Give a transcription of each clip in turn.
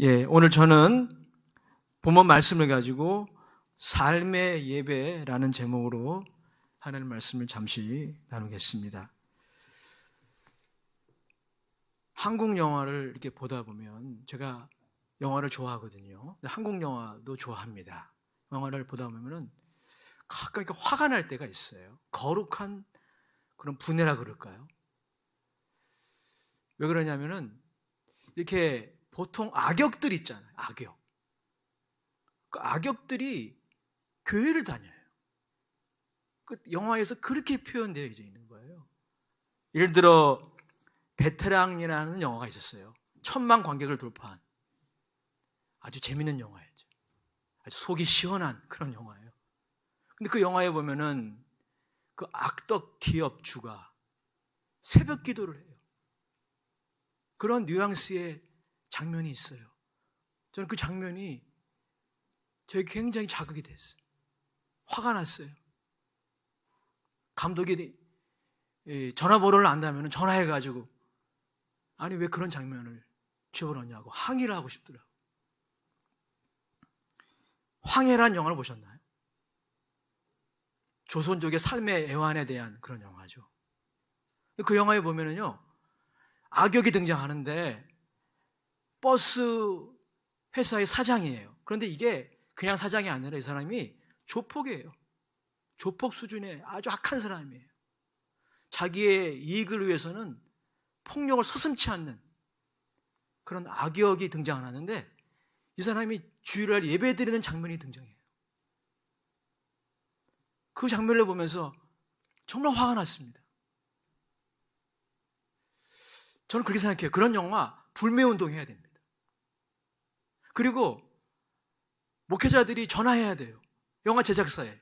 오늘 저는 본문 말씀을 가지고 삶의 예배라는 제목으로 하나님 말씀을 잠시 나누겠습니다. 한국 영화를 이렇게 보다 보면 제가 영화를 좋아하거든요. 한국 영화도 좋아합니다. 영화를 보다 보면은 가끔 이렇게 화가 날 때가 있어요. 거룩한 그런 분해라 그럴까요? 왜 그러냐면은 이렇게 보통 악역들 있잖아요. 악역. 그 악역들이 교회를 다녀요. 그 영화에서 그렇게 표현되어 있는 거예요. 예를 들어 베테랑이라는 영화가 있었어요. 1000만 관객을 돌파한 아주 재밌는 영화였죠. 아주 속이 시원한 그런 영화예요. 근데 그 영화에 보면은 그 악덕 기업주가 새벽 기도를 해요. 그런 뉘앙스의 장면이 있어요. 저는 그 장면이 저에게 굉장히 자극이 됐어요. 화가 났어요. 감독이 전화번호를 안다면 전화해가지고 아니 왜 그런 장면을 집어넣냐고 항의를 하고 싶더라고요. 황해란 영화를 보셨나요? 조선족의 삶의 애환에 대한 그런 영화죠. 그 영화에 보면은요, 악역이 등장하는데 버스 회사의 사장이에요. 그런데 이게 그냥 사장이 아니라 이 사람이 조폭이에요. 조폭 수준의 아주 악한 사람이에요. 자기의 이익을 위해서는 폭력을 서슴지 않는 그런 악역이 등장하는데 이 사람이 주일날 예배드리는 장면이 등장해요. 그 장면을 보면서 정말 화가 났습니다. 저는 그렇게 생각해요. 그런 영화 불매운동 해야 됩니다. 그리고 목회자들이 전화해야 돼요. 영화 제작사에.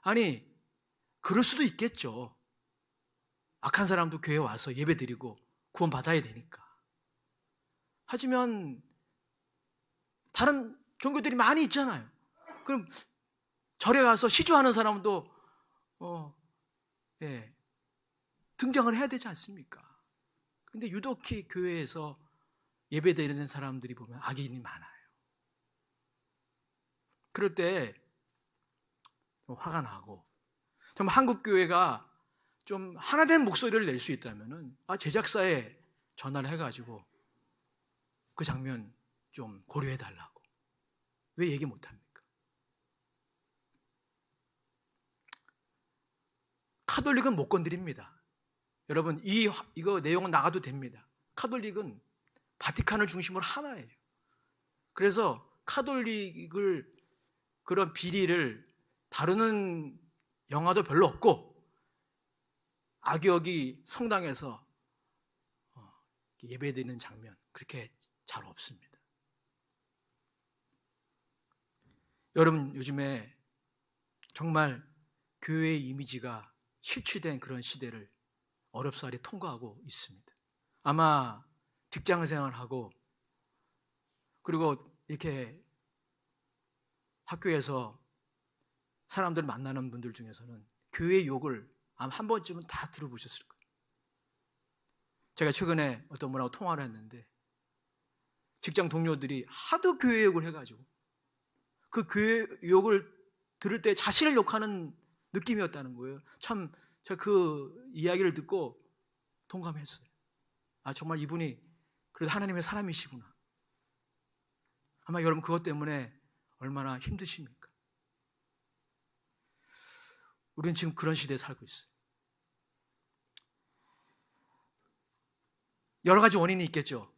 아니 그럴 수도 있겠죠. 악한 사람도 교회에 와서 예배드리고 구원 받아야 되니까. 하지만 다른 종교들이 많이 있잖아요. 그럼 절에 가서 시주하는 사람도 등장을 해야 되지 않습니까? 근데 유독히 교회에서 예배드리는 사람들이 보면 악인이 많아요. 그럴 때 화가 나고 정말 한국 교회가 좀 하나된 목소리를 낼 수 있다면은 제작사에 전화를 해가지고 그 장면 좀 고려해달라고. 왜 얘기 못합니까? 카톨릭은 못 건드립니다. 여러분 이거 내용은 나가도 됩니다. 카톨릭은 바티칸을 중심으로 하나예요. 그래서 카톨릭을 그런 비리를 다루는 영화도 별로 없고 악역이 성당에서 예배드리는 장면 그렇게 잘 없습니다. 여러분 요즘에 정말 교회의 이미지가 실추된 그런 시대를 어렵사리 통과하고 있습니다. 아마 직장 생활하고 그리고 이렇게 학교에서 사람들 만나는 분들 중에서는 교회 욕을 아마 한 번쯤은 다 들어보셨을 거예요. 제가 최근에 어떤 분하고 통화를 했는데 직장 동료들이 하도 교회 욕을 해가지고 그 교회 욕을 들을 때 자신을 욕하는 느낌이었다는 거예요. 참 제가 그 이야기를 듣고 동감했어요. 정말 이분이 그래도 하나님의 사람이시구나. 아마 여러분 그것 때문에 얼마나 힘드십니까? 우리는 지금 그런 시대에 살고 있어요. 여러 가지 원인이 있겠죠.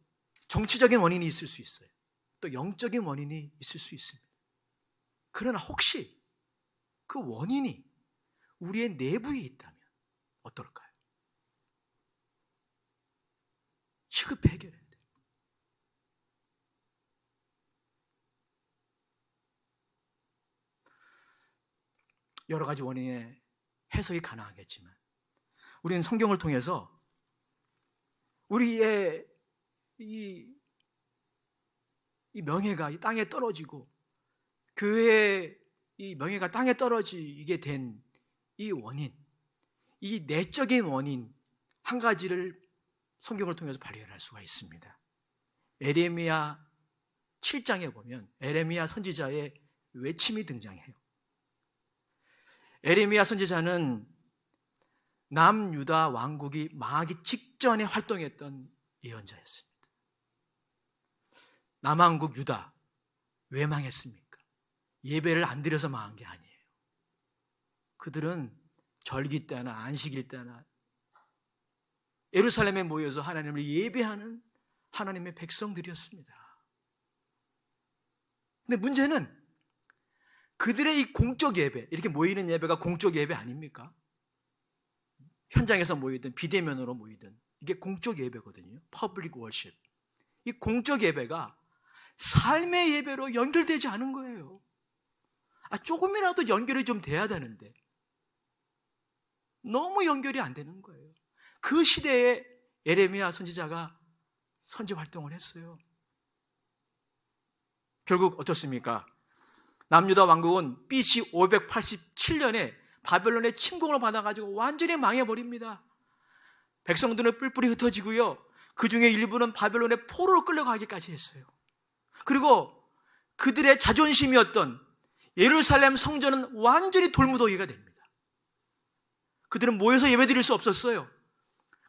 정치적인 원인이 있을 수 있어요. 또 영적인 원인이 있을 수 있습니다. 그러나 혹시 그 원인이 우리의 내부에 있다면 어떨까요? 시급히 해결해야 돼요. 여러 가지 원인의 해석이 가능하겠지만 우리는 성경을 통해서 우리의 이 명예가 이 땅에 떨어지고 교회의 이 명예가 땅에 떨어지게 된 이 원인, 이 내적인 원인 한 가지를 성경을 통해서 발견할 수가 있습니다. 에레미야 7장에 보면 에레미야 선지자의 외침이 등장해요. 에레미야 선지자는 남유다 왕국이 망하기 직전에 활동했던 예언자였습니다. 남왕국 유다 왜 망했습니까? 예배를 안 드려서 망한 게 아니에요. 그들은 절기 때나 안식일 때나 예루살렘에 모여서 하나님을 예배하는 하나님의 백성들이었습니다. 근데 문제는 그들의 이 공적 예배, 이렇게 모이는 예배가 공적 예배 아닙니까? 현장에서 모이든 비대면으로 모이든 이게 공적 예배거든요. 퍼블릭 월십. 이 공적 예배가 삶의 예배로 연결되지 않은 거예요. 조금이라도 연결이 좀 돼야 되는데 너무 연결이 안 되는 거예요. 그 시대에 예레미야 선지자가 선지 활동을 했어요. 결국 어떻습니까? 남유다 왕국은 BC 587년에 바벨론의 침공을 받아가지고 완전히 망해버립니다. 백성들은 뿔뿔이 흩어지고요. 그 중에 일부는 바벨론의 포로로 끌려가기까지 했어요. 그리고 그들의 자존심이었던 예루살렘 성전은 완전히 돌무더기가 됩니다. 그들은 모여서 예배드릴 수 없었어요.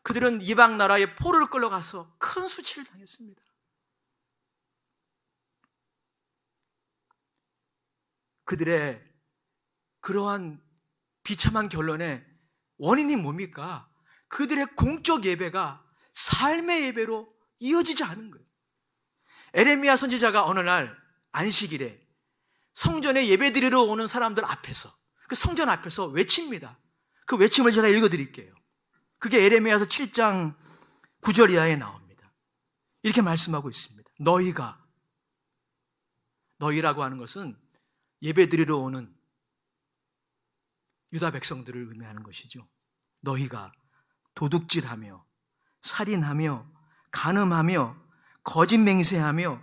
그들은 이방 나라의 포로를 끌려가서 큰 수치를 당했습니다. 그들의 그러한 비참한 결론의 원인이 뭡니까? 그들의 공적 예배가 삶의 예배로 이어지지 않은 거예요. 에레미야 선지자가 어느 날 안식일에 성전에 예배드리러 오는 사람들 앞에서, 그 성전 앞에서 외칩니다. 그 외침을 제가 읽어드릴게요. 그게 에레미야서 7장 9절 이하에 나옵니다. 이렇게 말씀하고 있습니다. 너희라고 하는 것은 예배드리러 오는 유다 백성들을 의미하는 것이죠. 너희가 도둑질하며 살인하며 간음하며 거짓 맹세하며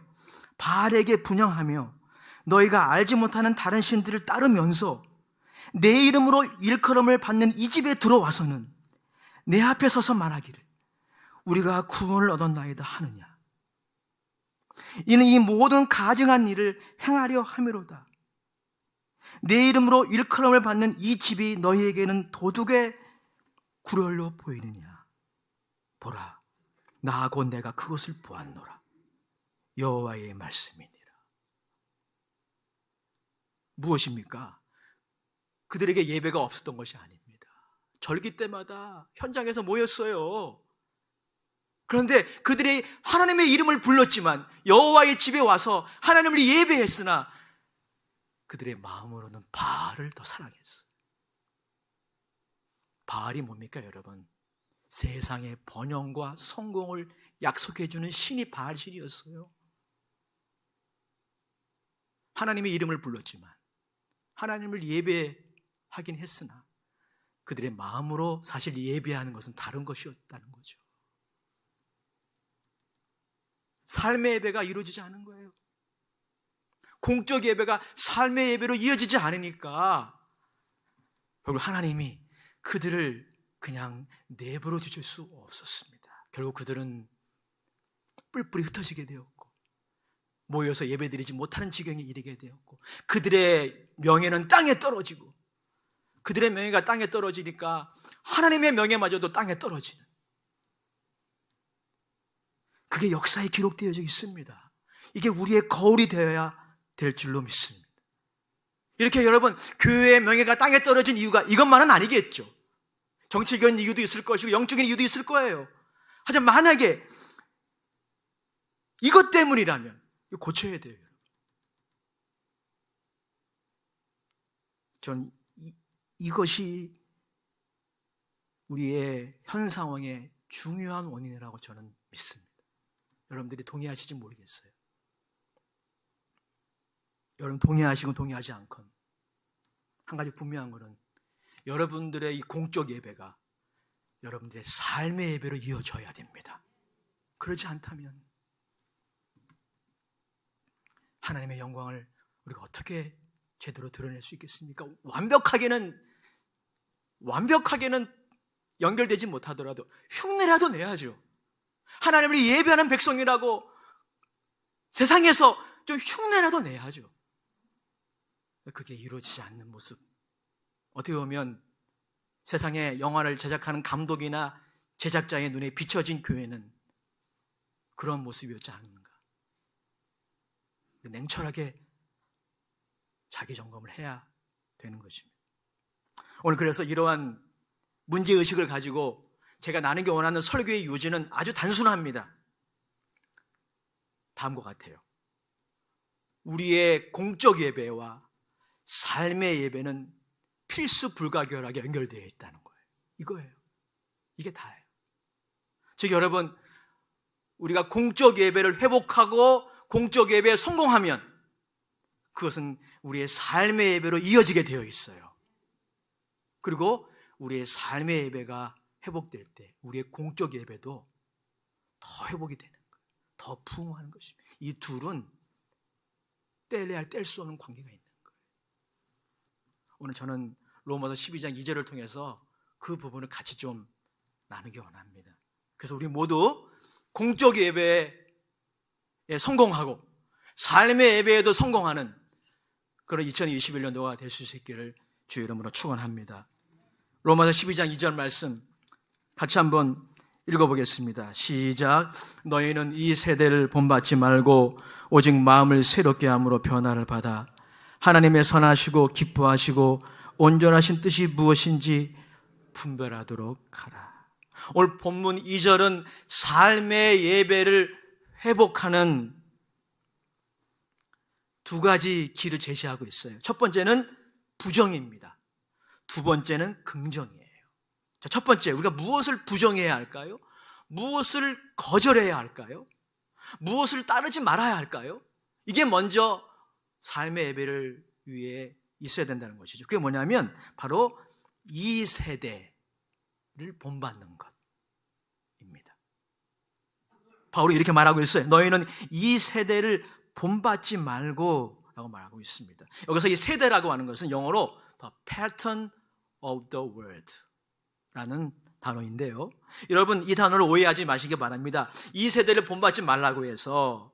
바알에게 분향하며 너희가 알지 못하는 다른 신들을 따르면서 내 이름으로 일컬음을 받는 이 집에 들어와서는 내 앞에 서서 말하기를 우리가 구원을 얻었나이다 하느냐. 이는 이 모든 가증한 일을 행하려 함이로다. 내 이름으로 일컬음을 받는 이 집이 너희에게는 도둑의 구렬로 보이느냐. 보라, 나 곧 내가 그것을 보았노라. 여호와의 말씀이니라. 무엇입니까? 그들에게 예배가 없었던 것이 아닙니다. 절기 때마다 현장에서 모였어요. 그런데 그들이 하나님의 이름을 불렀지만, 여호와의 집에 와서 하나님을 예배했으나 그들의 마음으로는 바알을 더 사랑했어요. 바알이 뭡니까, 여러분? 세상의 번영과 성공을 약속해주는 신이 바알신이었어요. 하나님의 이름을 불렀지만, 하나님을 예배하긴 했으나 그들의 마음으로 사실 예배하는 것은 다른 것이었다는 거죠. 삶의 예배가 이루어지지 않은 거예요. 공적 예배가 삶의 예배로 이어지지 않으니까 결국 하나님이 그들을 그냥 내버려 두실 수 없었습니다. 결국 그들은 뿔뿔이 흩어지게 되었고 모여서 예배드리지 못하는 지경에 이르게 되었고, 그들의 명예는 땅에 떨어지고, 그들의 명예가 땅에 떨어지니까 하나님의 명예마저도 땅에 떨어지는, 그게 역사에 기록되어 있습니다. 이게 우리의 거울이 되어야 될 줄로 믿습니다. 이렇게 여러분, 교회의 명예가 땅에 떨어진 이유가 이것만은 아니겠죠. 정치적인 이유도 있을 것이고 영적인 이유도 있을 거예요. 하지만 만약에 이것 때문이라면 이거 고쳐야 돼요. 전 이것이 우리의 현 상황의 중요한 원인이라고 저는 믿습니다. 여러분들이 동의하실지 모르겠어요. 여러분 동의하시건 동의하지 않건 한 가지 분명한 것은 여러분들의 이 공적 예배가 여러분들의 삶의 예배로 이어져야 됩니다. 그렇지 않다면 하나님의 영광을 우리가 어떻게 제대로 드러낼 수 있겠습니까? 완벽하게는 연결되지 못하더라도 흉내라도 내야죠. 하나님을 예배하는 백성이라고 세상에서 좀 흉내라도 내야죠. 그게 이루어지지 않는 모습, 어떻게 보면 세상에 영화를 제작하는 감독이나 제작자의 눈에 비춰진 교회는 그런 모습이었지 않는가. 냉철하게 자기 점검을 해야 되는 것입니다. 오늘 그래서 이러한 문제의식을 가지고 제가 나누기 원하는 설교의 요지는 아주 단순합니다. 다음과 같아요. 우리의 공적 예배와 삶의 예배는 필수 불가결하게 연결되어 있다는 거예요. 이거예요. 이게 다예요. 즉 여러분, 우리가 공적 예배를 회복하고 공적 예배에 성공하면 그것은 우리의 삶의 예배로 이어지게 되어 있어요. 그리고 우리의 삶의 예배가 회복될 때 우리의 공적 예배도 더 회복이 되는 거예요. 더 부흥하는 것입니다. 이 둘은 뗄래야 뗄 수 없는 관계가 있는 거예요. 오늘 저는 로마서 12장 2절을 통해서 그 부분을 같이 좀 나누기 원합니다. 그래서 우리 모두 공적 예배에 성공하고 삶의 예배에도 성공하는 그런 2021년도가 될 수 있기를 주의 이름으로 축원합니다. 로마서 12장 2절 말씀 같이 한번 읽어보겠습니다. 시작. 너희는 이 세대를 본받지 말고 오직 마음을 새롭게 함으로 변화를 받아 하나님의 선하시고 기뻐하시고 온전하신 뜻이 무엇인지 분별하도록 하라. 오늘 본문 2절은 삶의 예배를 회복하는 두 가지 길을 제시하고 있어요. 첫 번째는 부정입니다. 두 번째는 긍정이에요. 자, 첫 번째, 우리가 무엇을 부정해야 할까요? 무엇을 거절해야 할까요? 무엇을 따르지 말아야 할까요? 이게 먼저 삶의 예배를 위해 있어야 된다는 것이죠. 그게 뭐냐면 바로 이 세대를 본받는 것입니다. 바울이 이렇게 말하고 있어요. 너희는 이 세대를 본받지 말고 라고 말하고 있습니다. 여기서 이 세대라고 하는 것은 영어로 The pattern of the world 라는 단어인데요. 여러분 이 단어를 오해하지 마시기 바랍니다. 이 세대를 본받지 말라고 해서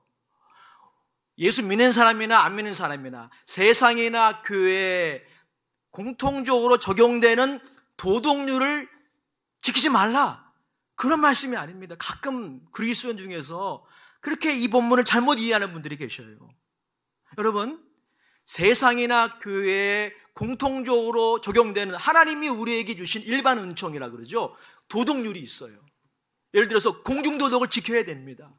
예수 믿는 사람이나 안 믿는 사람이나 세상이나 교회에 공통적으로 적용되는 도덕률을 지키지 말라, 그런 말씀이 아닙니다. 가끔 그리스도인 중에서 그렇게 이 본문을 잘못 이해하는 분들이 계셔요. 여러분, 세상이나 교회에 공통적으로 적용되는 하나님이 우리에게 주신 일반 은총이라 그러죠. 도덕률이 있어요. 예를 들어서 공중도덕을 지켜야 됩니다.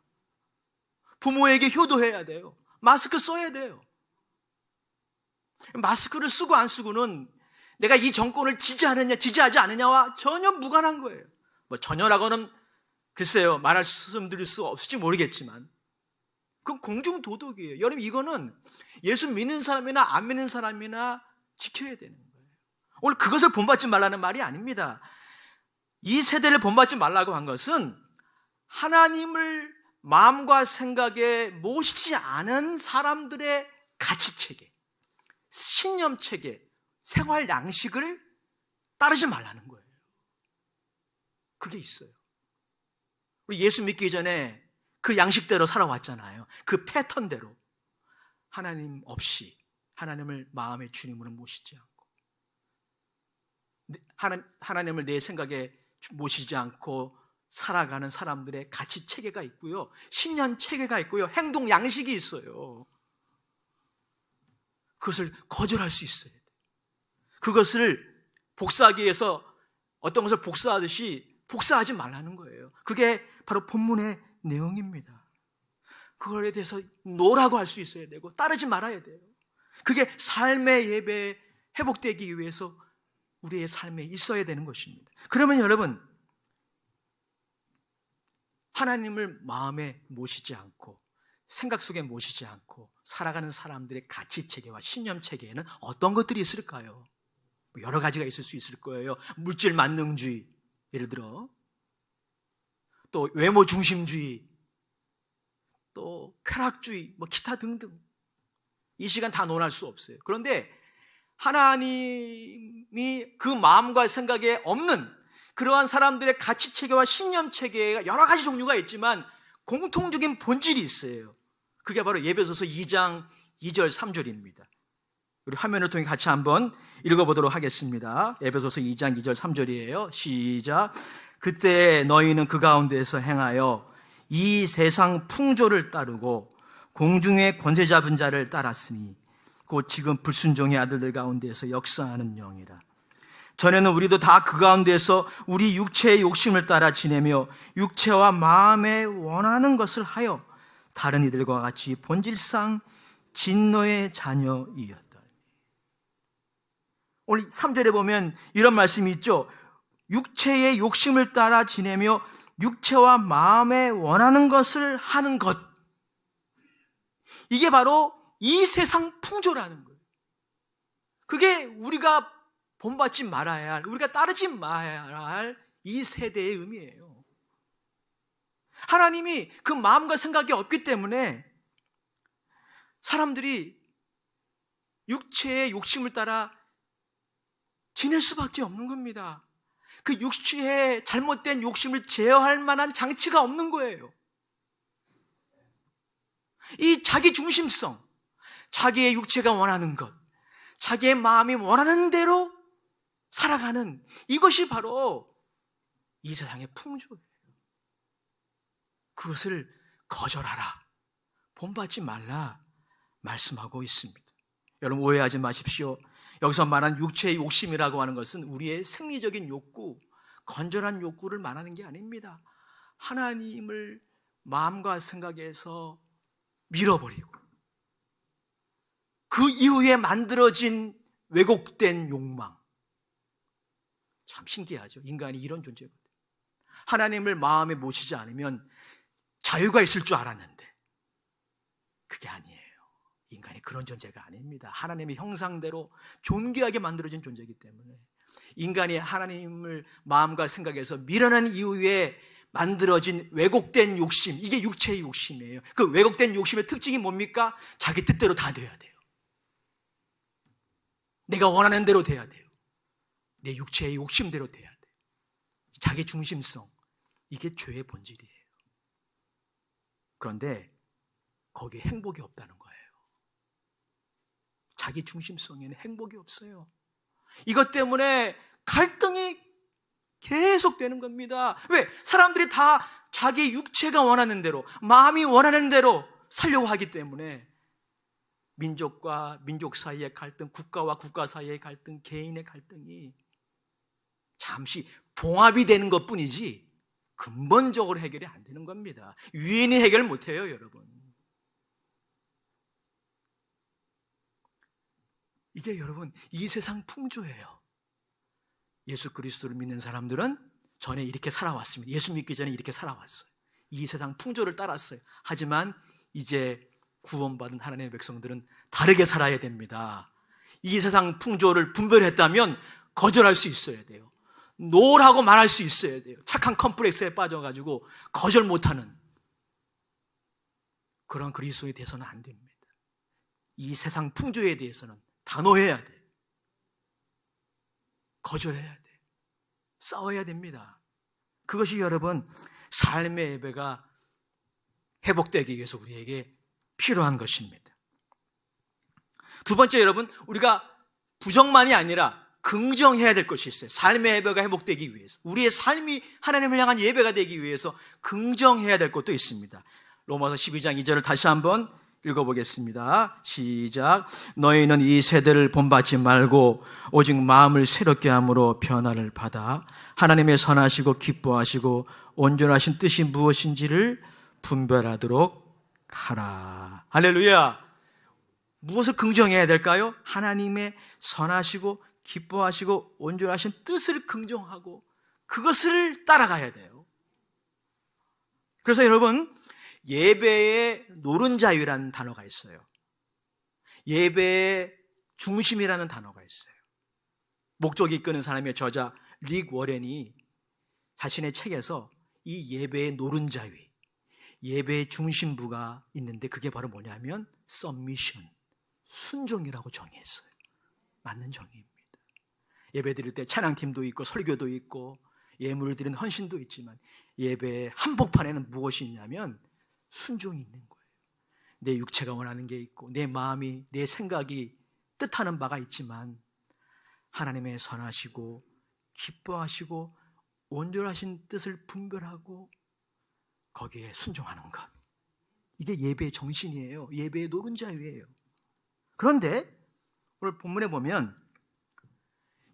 부모에게 효도해야 돼요. 마스크 써야 돼요. 마스크를 쓰고 안 쓰고는 내가 이 정권을 지지하느냐 지지하지 않느냐와 전혀 무관한 거예요. 뭐 전혀라고는 글쎄요 말씀드릴 수 없을지 모르겠지만 그건 공중도덕이에요. 여러분 이거는 예수 믿는 사람이나 안 믿는 사람이나 지켜야 되는 거예요. 오늘 그것을 본받지 말라는 말이 아닙니다. 이 세대를 본받지 말라고 한 것은 하나님을 마음과 생각에 모시지 않은 사람들의 가치체계, 신념체계, 생활 양식을 따르지 말라는 거예요. 그게 있어요. 우리 예수 믿기 전에 그 양식대로 살아왔잖아요. 그 패턴대로 하나님 없이 하나님을 마음의 주님으로 모시지 않고 하나님을 내 생각에 모시지 않고 살아가는 사람들의 가치 체계가 있고요, 신념 체계가 있고요, 행동 양식이 있어요. 그것을 거절할 수 있어야 돼요. 그것을 복사하기 위해서 어떤 것을 복사하듯이 복사하지 말라는 거예요. 그게 바로 본문의 내용입니다. 그거에 대해서 노라고 할 수 있어야 되고 따르지 말아야 돼요. 그게 삶의 예배에 회복되기 위해서 우리의 삶에 있어야 되는 것입니다. 그러면 여러분, 하나님을 마음에 모시지 않고 생각 속에 모시지 않고 살아가는 사람들의 가치체계와 신념체계에는 어떤 것들이 있을까요? 여러 가지가 있을 수 있을 거예요. 물질 만능주의, 예를 들어 또 외모 중심주의, 또 쾌락주의, 뭐 기타 등등. 이 시간 다 논할 수 없어요. 그런데 하나님이 그 마음과 생각에 없는 그러한 사람들의 가치체계와 신념체계가 여러 가지 종류가 있지만 공통적인 본질이 있어요. 그게 바로 에베소서 2장 2절 3절입니다. 우리 화면을 통해 같이 한번 읽어보도록 하겠습니다. 에베소서 2장 2절 3절이에요. 시작. 그때 너희는 그 가운데에서 행하여 이 세상 풍조를 따르고 공중의 권세 잡은 자를 따랐으니 곧 지금 불순종의 아들들 가운데에서 역사하는 영이라. 전에는 우리도 다 그 가운데에서 우리 육체의 욕심을 따라 지내며 육체와 마음에 원하는 것을 하여 다른 이들과 같이 본질상 진노의 자녀이었더니. 오늘 3절에 보면 이런 말씀이 있죠. 육체의 욕심을 따라 지내며 육체와 마음에 원하는 것을 하는 것. 이게 바로 이 세상 풍조라는 거예요. 그게 우리가 본받지 말아야 할, 우리가 따르지 말아야 할 이 세대의 의미예요. 하나님이 그 마음과 생각이 없기 때문에 사람들이 육체의 욕심을 따라 지낼 수밖에 없는 겁니다. 그 육체의 잘못된 욕심을 제어할 만한 장치가 없는 거예요. 이 자기 중심성, 자기의 육체가 원하는 것, 자기의 마음이 원하는 대로 살아가는 이것이 바로 이 세상의 풍조예요. 그것을 거절하라, 본받지 말라 말씀하고 있습니다. 여러분 오해하지 마십시오. 여기서 말하는 육체의 욕심이라고 하는 것은 우리의 생리적인 욕구, 건전한 욕구를 말하는 게 아닙니다. 하나님을 마음과 생각에서 밀어버리고 그 이후에 만들어진 왜곡된 욕망. 참 신기하죠. 인간이 이런 존재거든요. 하나님을 마음에 모시지 않으면 자유가 있을 줄 알았는데 그게 아니에요. 인간이 그런 존재가 아닙니다. 하나님의 형상대로 존귀하게 만들어진 존재이기 때문에 인간이 하나님을 마음과 생각에서 밀어낸 이후에 만들어진 왜곡된 욕심, 이게 육체의 욕심이에요. 그 왜곡된 욕심의 특징이 뭡니까? 자기 뜻대로 다 돼야 돼요. 내가 원하는 대로 돼야 돼요. 내 육체의 욕심대로 돼야 돼요. 자기 중심성, 이게 죄의 본질이에요. 그런데 거기에 행복이 없다는 거예요. 자기 중심성에는 행복이 없어요. 이것 때문에 갈등이 계속되는 겁니다. 왜? 사람들이 다 자기 육체가 원하는 대로, 마음이 원하는 대로 살려고 하기 때문에 민족과 민족 사이의 갈등, 국가와 국가 사이의 갈등, 개인의 갈등이 잠시 봉합이 되는 것뿐이지 근본적으로 해결이 안 되는 겁니다. 유인이 해결 못해요, 여러분. 이게 여러분 이 세상 풍조예요. 예수 그리스도를 믿는 사람들은 전에 이렇게 살아왔습니다. 예수 믿기 전에 이렇게 살아왔어요. 이 세상 풍조를 따랐어요. 하지만 이제 구원받은 하나님의 백성들은 다르게 살아야 됩니다. 이 세상 풍조를 분별했다면 거절할 수 있어야 돼요. 노라고 말할 수 있어야 돼요. 착한 컴플렉스에 빠져가지고 거절 못하는 그런 그리스도에 대해서는 안 됩니다. 이 세상 풍조에 대해서는 단호해야 돼. 거절해야 돼. 싸워야 됩니다. 그것이 여러분 삶의 예배가 회복되기 위해서 우리에게 필요한 것입니다. 두 번째, 여러분 우리가 부정만이 아니라 긍정해야 될 것이 있어요. 삶의 예배가 회복되기 위해서, 우리의 삶이 하나님을 향한 예배가 되기 위해서 긍정해야 될 것도 있습니다. 로마서 12장 2절을 다시 한번 읽어보겠습니다. 시작. 너희는 이 세대를 본받지 말고 오직 마음을 새롭게 함으로 변화를 받아 하나님의 선하시고 기뻐하시고 온전하신 뜻이 무엇인지를 분별하도록 하라. 할렐루야. 무엇을 긍정해야 될까요? 하나님의 선하시고 기뻐하시고 온전하신 뜻을 긍정하고 그것을 따라가야 돼요. 그래서 여러분 예배의 노른자위라는 단어가 있어요. 예배의 중심이라는 단어가 있어요. 목적이 이끄는 사람의 저자 릭 워렌이 자신의 책에서 이 예배의 노른자위, 예배의 중심부가 있는데 그게 바로 뭐냐면 submission, 순종이라고 정의했어요. 맞는 정의입니다. 예배 드릴 때 찬양팀도 있고 설교도 있고 예물을 드리는 헌신도 있지만 예배의 한복판에는 무엇이 있냐면 순종이 있는 거예요. 내 육체가 원하는 게 있고 내 마음이, 내 생각이 뜻하는 바가 있지만 하나님의 선하시고 기뻐하시고 온전하신 뜻을 분별하고 거기에 순종하는 것, 이게 예배의 정신이에요. 예배의 노른자유예요. 그런데 오늘 본문에 보면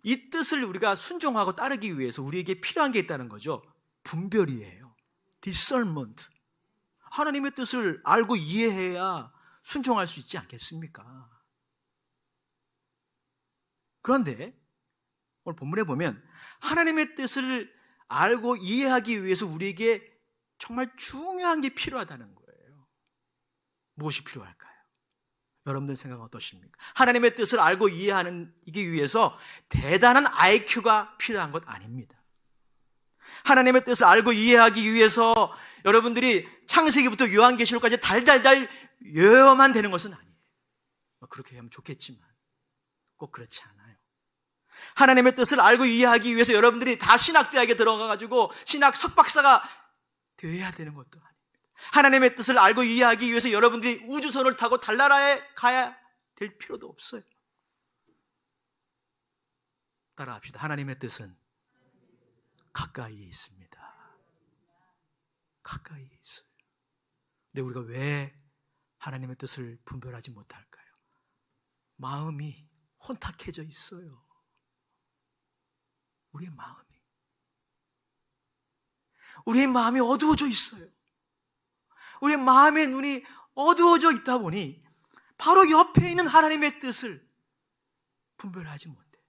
이 뜻을 우리가 순종하고 따르기 위해서 우리에게 필요한 게 있다는 거죠. 분별이에요. discernment. 하나님의 뜻을 알고 이해해야 순종할 수 있지 않겠습니까? 그런데 오늘 본문에 보면 하나님의 뜻을 알고 이해하기 위해서 우리에게 정말 중요한 게 필요하다는 거예요. 무엇이 필요할까요? 여러분들 생각은 어떠십니까? 하나님의 뜻을 알고 이해하기 위해서 대단한 IQ가 필요한 것 아닙니다. 하나님의 뜻을 알고 이해하기 위해서 여러분들이 창세기부터 요한계시록까지 달달달 외워만 되는 것은 아니에요. 그렇게 하면 좋겠지만 꼭 그렇지 않아요. 하나님의 뜻을 알고 이해하기 위해서 여러분들이 다 신학대학에 들어가가지고 신학 석박사가 되어야 되는 것도 아닙니다. 하나님의 뜻을 알고 이해하기 위해서 여러분들이 우주선을 타고 달나라에 가야 될 필요도 없어요. 따라합시다. 하나님의 뜻은 가까이에 있습니다. 가까이에 있어요. 근데 우리가 왜 하나님의 뜻을 분별하지 못할까요? 마음이 혼탁해져 있어요. 우리의 마음이 어두워져 있어요. 우리의 마음의 눈이 어두워져 있다 보니 바로 옆에 있는 하나님의 뜻을 분별하지 못해.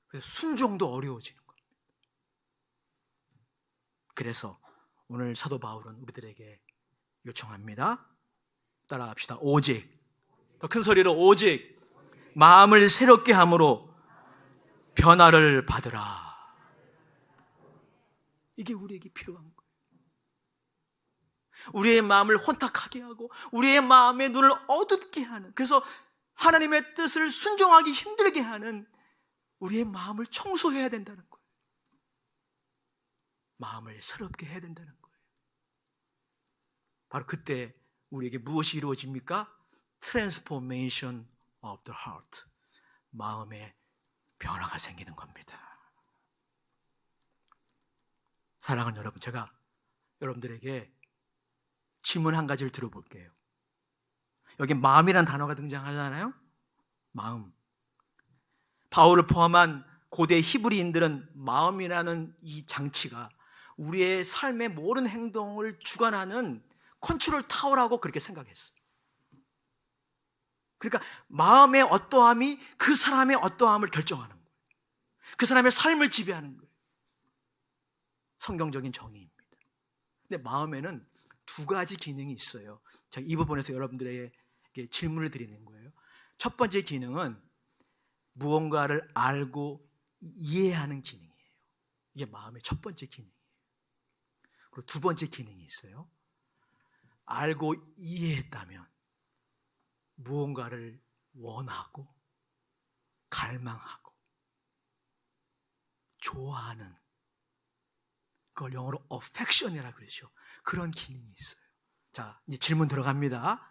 그래서 순종도 어려워지는 겁니다. 그래서 오늘 사도 바울은 우리들에게 요청합니다. 따라합시다. 오직, 더 큰 소리로 오직 마음을 새롭게 함으로 변화를 받으라. 이게 우리에게 필요한 거예요. 우리의 마음을 혼탁하게 하고 우리의 마음의 눈을 어둡게 하는, 그래서 하나님의 뜻을 순종하기 힘들게 하는 우리의 마음을 청소해야 된다는 거예요. 마음을 새롭게 해야 된다는 거예요. 바로 그때 우리에게 무엇이 이루어집니까? Transformation of the heart. 마음의 변화가 생기는 겁니다. 사랑하는 여러분, 제가 여러분들에게 질문 한 가지를 들어볼게요. 여기 마음이라는 단어가 등장하잖아요. 마음. 바울을 포함한 고대 히브리인들은 마음이라는 이 장치가 우리의 삶의 모든 행동을 주관하는 컨트롤 타워라고 그렇게 생각했어요. 그러니까 마음의 어떠함이 그 사람의 어떠함을 결정하는 거예요. 그 사람의 삶을 지배하는 거예요. 성경적인 정의입니다. 근데 마음에는 두 가지 기능이 있어요. 제가 이 부분에서 여러분들에게 질문을 드리는 거예요. 첫 번째 기능은 무언가를 알고 이해하는 기능이에요. 이게 마음의 첫 번째 기능이에요. 그리고 두 번째 기능이 있어요. 알고 이해했다면 무언가를 원하고 갈망하고 좋아하는, 그걸 영어로 affection이라고 그러죠. 그런 기능이 있어요. 자, 이제 질문 들어갑니다.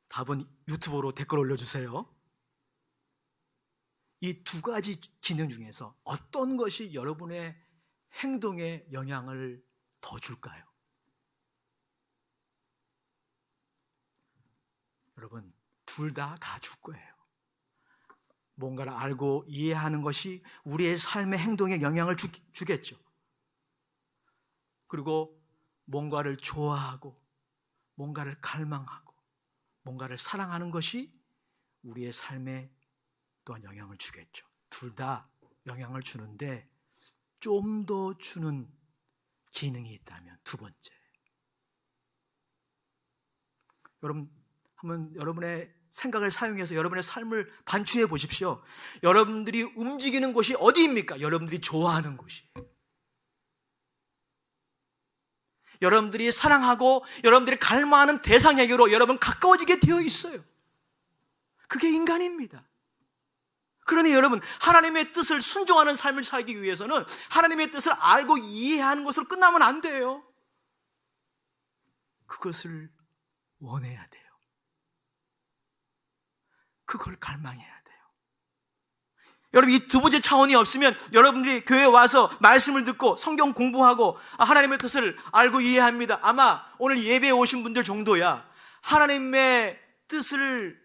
답은 유튜브로 댓글 올려주세요. 이 두 가지 기능 중에서 어떤 것이 여러분의 행동에 영향을 더 줄까요? 여러분, 둘 다 줄 거예요. 뭔가를 알고 이해하는 것이 우리의 삶의 행동에 영향을 주겠죠. 그리고 뭔가를 좋아하고 뭔가를 갈망하고 뭔가를 사랑하는 것이 우리의 삶에 또한 영향을 주겠죠. 둘 다 영향을 주는데 좀 더 주는 기능이 있다면 두 번째. 여러분, 한번 여러분의 생각을 사용해서 여러분의 삶을 반추해 보십시오. 여러분들이 움직이는 곳이 어디입니까? 여러분들이 좋아하는 곳이에요. 여러분들이 사랑하고 여러분들이 갈망하는 대상에게로 여러분 가까워지게 되어 있어요. 그게 인간입니다. 그러니 여러분, 하나님의 뜻을 순종하는 삶을 살기 위해서는 하나님의 뜻을 알고 이해하는 것으로 끝나면 안 돼요. 그것을 원해야 돼요. 그걸 갈망해야 돼요. 여러분, 이 두 번째 차원이 없으면 여러분들이 교회에 와서 말씀을 듣고 성경 공부하고 하나님의 뜻을 알고 이해합니다. 아마 오늘 예배에 오신 분들 정도야 하나님의 뜻을,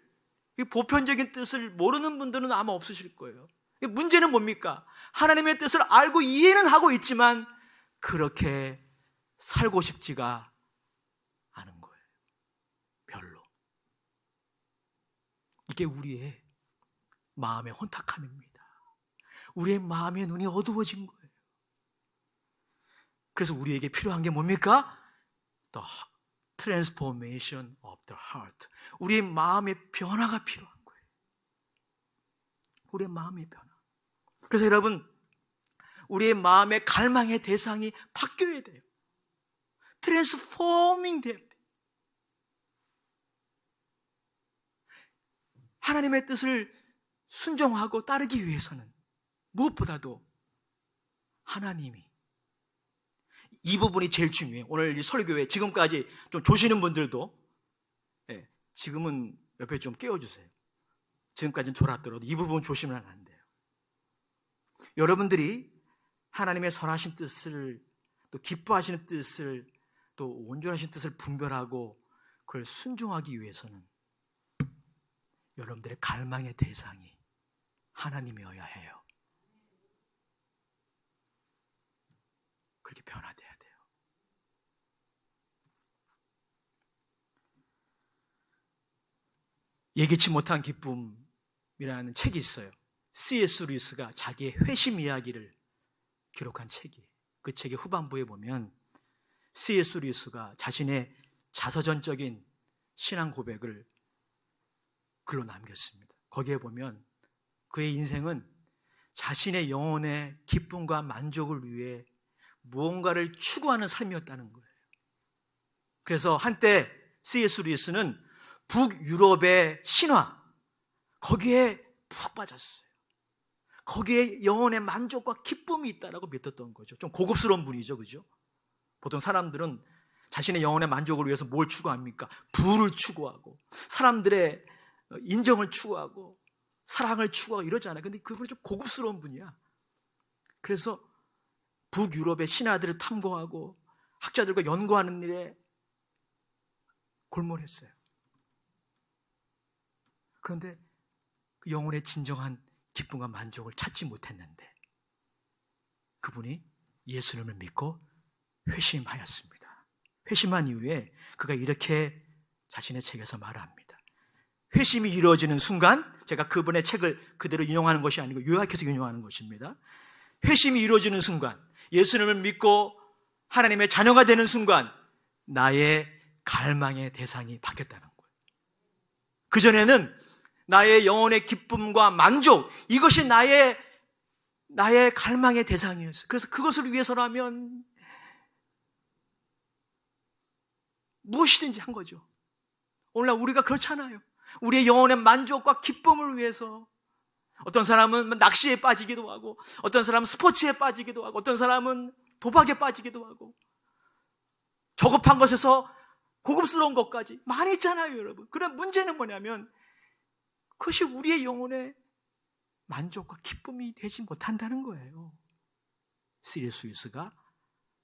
보편적인 뜻을 모르는 분들은 아마 없으실 거예요. 문제는 뭡니까? 하나님의 뜻을 알고 이해는 하고 있지만 그렇게 살고 싶지가 않은 거예요. 별로. 이게 우리의 마음의 혼탁함입니다. 우리의 마음의 눈이 어두워진 거예요. 그래서 우리에게 필요한 게 뭡니까? The transformation of the heart. 우리의 마음의 변화가 필요한 거예요. 우리의 마음의 변화. 그래서 여러분, 우리의 마음의 갈망의 대상이 바뀌어야 돼요. 트랜스포밍 돼야 돼요. 하나님의 뜻을 순종하고 따르기 위해서는 무엇보다도 하나님이, 이 부분이 제일 중요해요. 오늘 이 설교에 지금까지 좀 조시는 분들도 지금은 옆에 좀 깨워주세요. 지금까지는 졸았더라도 이 부분 조심을 안 돼요. 여러분들이 하나님의 선하신 뜻을, 또 기뻐하시는 뜻을, 또 온전하신 뜻을 분별하고 그걸 순종하기 위해서는 여러분들의 갈망의 대상이 하나님이어야 해요. 그렇게 변화돼야 돼요. 예기치 못한 기쁨이라는 책이 있어요. C.S. 루이스가 자기의 회심 이야기를 기록한 책이에요. 그 책의 후반부에 보면 C.S. 루이스가 자신의 자서전적인 신앙 고백을 글로 남겼습니다. 거기에 보면 그의 인생은 자신의 영혼의 기쁨과 만족을 위해 무언가를 추구하는 삶이었다는 거예요. 그래서 한때 C.S. 루이스는 북유럽의 신화, 거기에 푹 빠졌어요. 거기에 영혼의 만족과 기쁨이 있다라고 믿었던 거죠. 좀 고급스러운 분이죠, 그죠? 보통 사람들은 자신의 영혼의 만족을 위해서 뭘 추구합니까? 부를 추구하고 사람들의 인정을 추구하고 사랑을 추구하고 이러잖아요. 근데 그분이 좀 고급스러운 분이야. 그래서 북유럽의 신화들을 탐구하고 학자들과 연구하는 일에 골몰했어요. 그런데 그 영혼의 진정한 기쁨과 만족을 찾지 못했는데 그분이 예수님을 믿고 회심하였습니다. 회심한 이후에 그가 이렇게 자신의 책에서 말합니다. 회심이 이루어지는 순간, 제가 그분의 책을 그대로 인용하는 것이 아니고 요약해서 인용하는 것입니다. 회심이 이루어지는 순간, 예수님을 믿고 하나님의 자녀가 되는 순간 나의 갈망의 대상이 바뀌었다는 거예요. 그전에는 나의 영혼의 기쁨과 만족, 이것이 나의 갈망의 대상이었어요. 그래서 그것을 위해서라면 무엇이든지 한 거죠. 오늘날 우리가 그렇잖아요. 우리의 영혼의 만족과 기쁨을 위해서 어떤 사람은 낚시에 빠지기도 하고, 어떤 사람은 스포츠에 빠지기도 하고, 어떤 사람은 도박에 빠지기도 하고, 저급한 것에서 고급스러운 것까지 많이 있잖아요, 여러분. 그런 문제는 뭐냐면 그것이 우리의 영혼의 만족과 기쁨이 되지 못한다는 거예요. C.S. 루이스가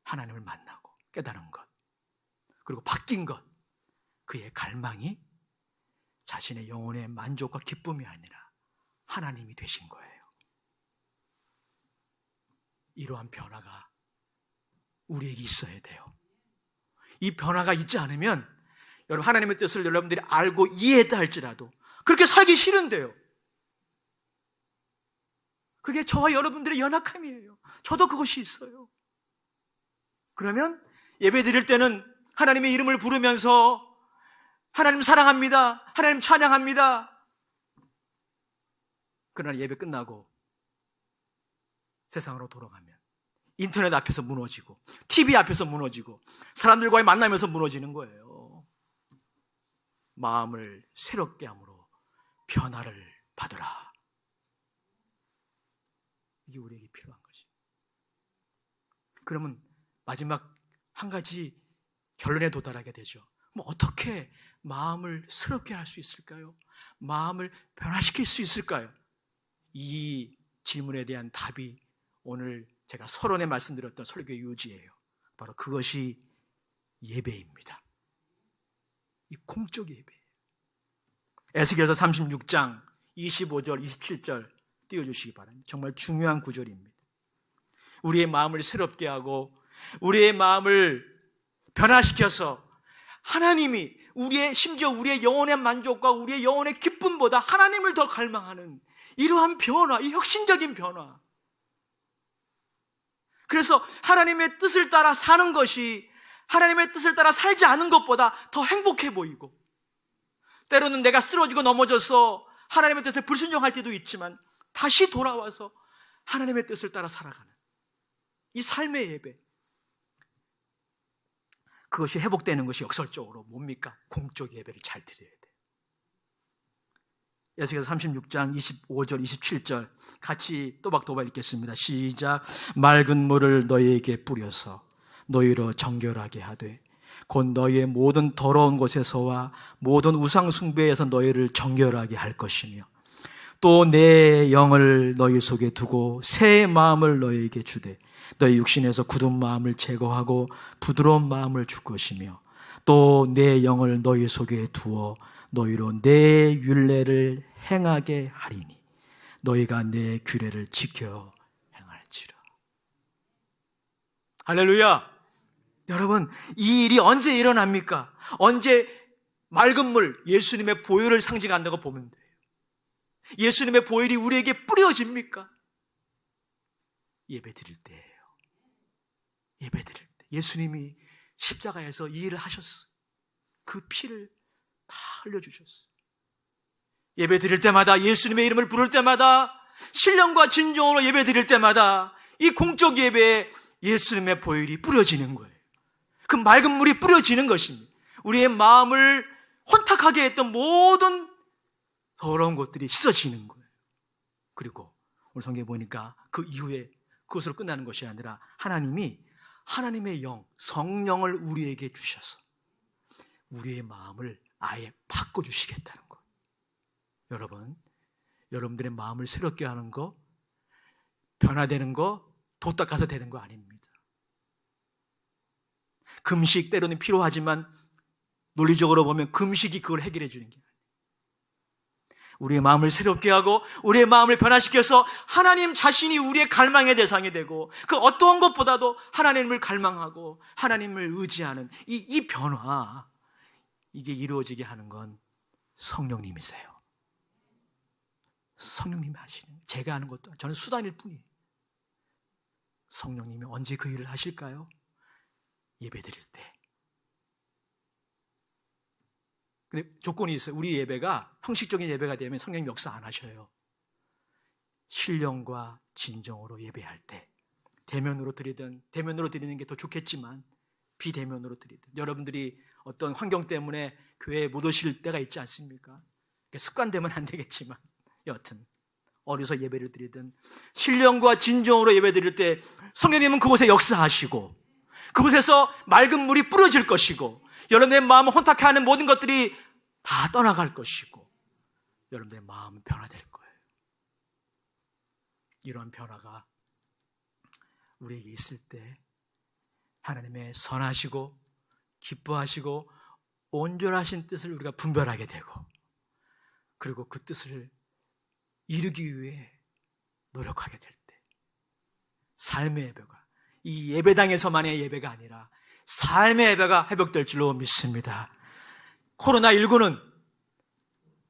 하나님을 만나고 깨달은 것, 그리고 바뀐 것, 그의 갈망이 자신의 영혼의 만족과 기쁨이 아니라 하나님이 되신 거예요. 이러한 변화가 우리에게 있어야 돼요. 이 변화가 있지 않으면 여러분, 하나님의 뜻을 여러분들이 알고 이해했다 할지라도 그렇게 살기 싫은데요. 그게 저와 여러분들의 연약함이에요. 저도 그것이 있어요. 그러면 예배 드릴 때는 하나님의 이름을 부르면서 하나님 사랑합니다, 하나님 찬양합니다. 그러나 예배 끝나고 세상으로 돌아가면 인터넷 앞에서 무너지고 TV 앞에서 무너지고 사람들과의 만나면서 무너지는 거예요. 마음을 새롭게 함으로 변화를 받으라. 이게 우리에게 필요한 것이. 그러면 마지막 한 가지 결론에 도달하게 되죠. 어떻게 마음을 새롭게 할 수 있을까요? 마음을 변화시킬 수 있을까요? 이 질문에 대한 답이 오늘 제가 서론에 말씀드렸던 설교의 요지예요. 바로 그것이 예배입니다. 이 공적 예배예요. 에스겔서 36장 25절, 27절 띄워주시기 바랍니다. 정말 중요한 구절입니다. 우리의 마음을 새롭게 하고 우리의 마음을 변화시켜서 하나님이 심지어 우리의 영혼의 만족과 우리의 영혼의 기쁨보다 하나님을 더 갈망하는 이러한 변화, 이 혁신적인 변화. 그래서 하나님의 뜻을 따라 사는 것이 하나님의 뜻을 따라 살지 않은 것보다 더 행복해 보이고, 때로는 내가 쓰러지고 넘어져서 하나님의 뜻에 불순종할 때도 있지만 다시 돌아와서 하나님의 뜻을 따라 살아가는 이 삶의 예배, 그것이 회복되는 것이 역설적으로 뭡니까? 공적 예배를 잘 드려야 돼요. 에스겔서 36장 25절 27절 같이 또박또박 읽겠습니다. 시작. 맑은 물을 너희에게 뿌려서 너희로 정결하게 하되 곧 너희의 모든 더러운 곳에서와 모든 우상 숭배에서 너희를 정결하게 할 것이며 또 내 영을 너희 속에 두고 새 마음을 너희에게 주되 너희 육신에서 굳은 마음을 제거하고 부드러운 마음을 줄 것이며 또 내 영을 너희 속에 두어 너희로 내 율례를 행하게 하리니 너희가 내 규례를 지켜 행할지라. 할렐루야. 여러분, 이 일이 언제 일어납니까? 언제 맑은 물, 예수님의 보혈을 상징한다고 보면 돼요. 예수님의 보혈이 우리에게 뿌려집니까? 예배 드릴 때예요. 예배 드릴 때 예수님이 십자가에서 이 일을 하셨어요. 그 피를 다 흘려주셨어요. 예배 드릴 때마다, 예수님의 이름을 부를 때마다, 신령과 진정으로 예배 드릴 때마다 이 공적 예배에 예수님의 보혈이 뿌려지는 거예요. 그 맑은 물이 뿌려지는 것입니다. 우리의 마음을 혼탁하게 했던 모든 더러운 것들이 씻어지는 거예요. 그리고 오늘 성경에 보니까 그 이후에 그것으로 끝나는 것이 아니라 하나님이 하나님의 영, 성령을 우리에게 주셔서 우리의 마음을 아예 바꿔주시겠다는 거예요. 여러분, 여러분들의 마음을 새롭게 하는 거, 변화되는 거, 도 닦아서 되는 거 아닙니다. 금식 때로는 필요하지만 논리적으로 보면 금식이 그걸 해결해 주는 게 아니에요. 우리의 마음을 새롭게 하고 우리의 마음을 변화시켜서 하나님 자신이 우리의 갈망의 대상이 되고 그 어떠한 것보다도 하나님을 갈망하고 하나님을 의지하는 이 변화, 이게 이루어지게 하는 건 성령님이세요. 성령님이 하시는, 제가 하는 것도 저는 수단일 뿐이에요. 성령님이 언제 그 일을 하실까요? 예배 드릴 때. 근데 조건이 있어요. 우리 예배가 형식적인 예배가 되면 성령님 역사 안 하셔요. 신령과 진정으로 예배할 때, 대면으로 드리든, 대면으로 드리는 게 더 좋겠지만 비대면으로 드리든, 여러분들이 어떤 환경 때문에 교회에 못 오실 때가 있지 않습니까? 습관되면 안 되겠지만 여하튼 어디서 예배를 드리든 신령과 진정으로 예배 드릴 때 성령님은 그곳에 역사하시고 그곳에서 맑은 물이 뿌려질 것이고 여러분의 마음을 혼탁해 하는 모든 것들이 다 떠나갈 것이고 여러분들의 마음은 변화될 거예요. 이러한 변화가 우리에게 있을 때 하나님의 선하시고 기뻐하시고 온전하신 뜻을 우리가 분별하게 되고 그리고 그 뜻을 이루기 위해 노력하게 될 때 삶의 예배가, 이 예배당에서만의 예배가 아니라 삶의 예배가 회복될 줄로 믿습니다. 코로나19는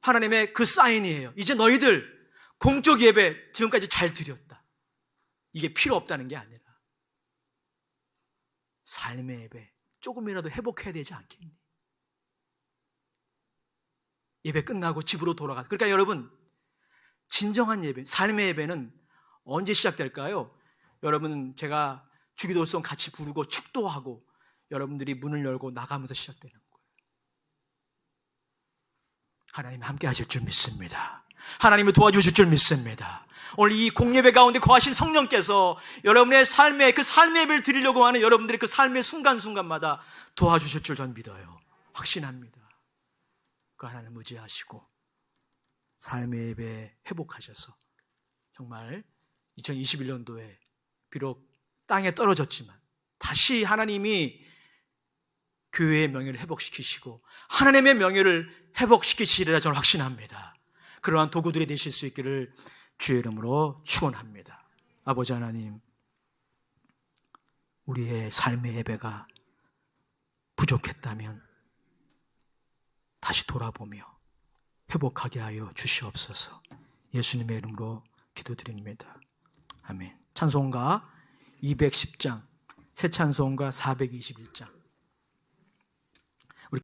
하나님의 그 사인이에요. 이제 너희들 공적 예배 지금까지 잘 드렸다. 이게 필요 없다는 게 아니라 삶의 예배 조금이라도 회복해야 되지 않겠니? 예배 끝나고 집으로 돌아가. 그러니까 여러분, 진정한 예배, 삶의 예배는 언제 시작될까요? 여러분, 제가 주기도송 같이 부르고 축도하고 여러분들이 문을 열고 나가면서 시작되는 거예요. 하나님 함께 하실 줄 믿습니다. 하나님이 도와주실 줄 믿습니다. 오늘 이 공예배 가운데 거하신 성령께서 여러분의 삶의 그 삶의 예배를 드리려고 하는 여러분들의 그 삶의 순간순간마다 도와주실 줄 전 믿어요. 확신합니다. 그 하나님 의지하시고 삶의 예배 회복하셔서 정말 2021년도에 비록 땅에 떨어졌지만 다시 하나님이 교회의 명예를 회복시키시고 하나님의 명예를 회복시키시리라 저는 확신합니다. 그러한 도구들이 되실 수 있기를 주의 이름으로 축원합니다. 아버지 하나님, 우리의 삶의 예배가 부족했다면 다시 돌아보며 회복하게 하여 주시옵소서. 예수님의 이름으로 기도드립니다. 아멘. 찬송가 210장, 새 찬송가 421장.